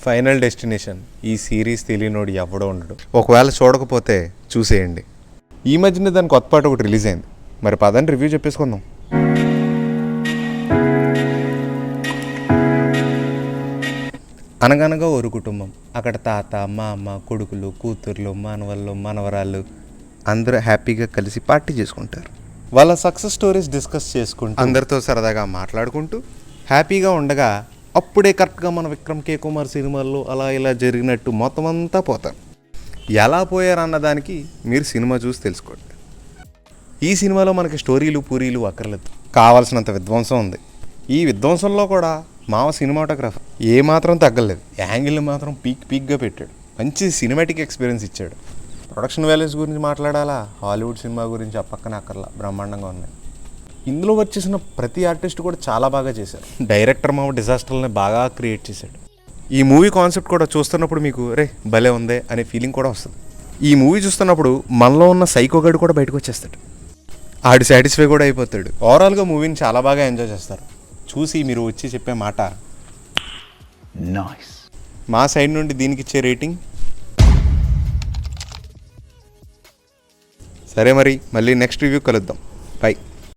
Final destination ఈ series తెలియనోడు ఎవడో ఉండడు. ఒకవేళ చూడకపోతే చూసేయండి. ఈ మధ్యనే దాని కొత్త పాట ఒకటి రిలీజ్ అయింది. మరి పదండి రివ్యూ చెప్పేసుకుందాం. అనగనగా ఒక కుటుంబం. అక్కడ తాత, మామ, కొడుకులు, కూతుర్లు, మనవళ్ళు, మనవరాళ్ళు అందరూ హ్యాపీగా కలిసి పార్టీ చేసుకుంటారు. వాళ్ళ సక్సెస్ స్టోరీస్ డిస్కస్ చేసుకుంటూ అందరితో సరదాగా మాట్లాడుకుంటూ హ్యాపీగా ఉండగా అప్పుడే కరెక్ట్గా మన విక్రమ్ కే కుమార్ సినిమాల్లో అలా ఇలా జరిగినట్టు మొత్తం అంతా పోతారు. ఎలా పోయారు అన్నదానికి మీరు సినిమా చూసి తెలుసుకోండి. ఈ సినిమాలో మనకి స్టోరీలు పూరీలు అక్కర్లేదు, కావాల్సినంత విధ్వంసం ఉంది. ఈ విధ్వంసంలో కూడా మావ సినిమాటోగ్రాఫర్ ఏమాత్రం తగ్గలేదు. యాంగిల్ మాత్రం పీక్గా పెట్టాడు. మంచి సినిమాటిక్ ఎక్స్పీరియన్స్ ఇచ్చాడు. ప్రొడక్షన్ వాల్యూస్ గురించి మాట్లాడాలా, హాలీవుడ్ సినిమా గురించి అప్పక్కన అక్కర్లా, బ్రహ్మాండంగా ఉన్నాయి. ఇందులో వర్క్ చేసిన ప్రతి ఆర్టిస్ట్ కూడా చాలా బాగా చేశారు. డైరెక్టర్ మావ డిజాస్టర్ని బాగా క్రియేట్ చేశాడు. ఈ మూవీ కాన్సెప్ట్ కూడా చూస్తున్నప్పుడు మీకు రే భలే ఉందే అనే ఫీలింగ్ కూడా వస్తుంది. ఈ మూవీ చూస్తున్నప్పుడు మనలో ఉన్న సైకోగాడు కూడా బయటకు వచ్చేస్తాడు. ఆడు సాటిస్ఫై కూడా అయిపోతాడు. ఓవరాల్గా మూవీని చాలా బాగా ఎంజాయ్ చేస్తారు. చూసి మీరు వచ్చి చెప్పే మాట నైస్. మా సైడ్ నుండి దీనికి ఇచ్చే రేటింగ్ సరే. మరి మళ్ళీ నెక్స్ట్ రివ్యూ కలుద్దాం. బై.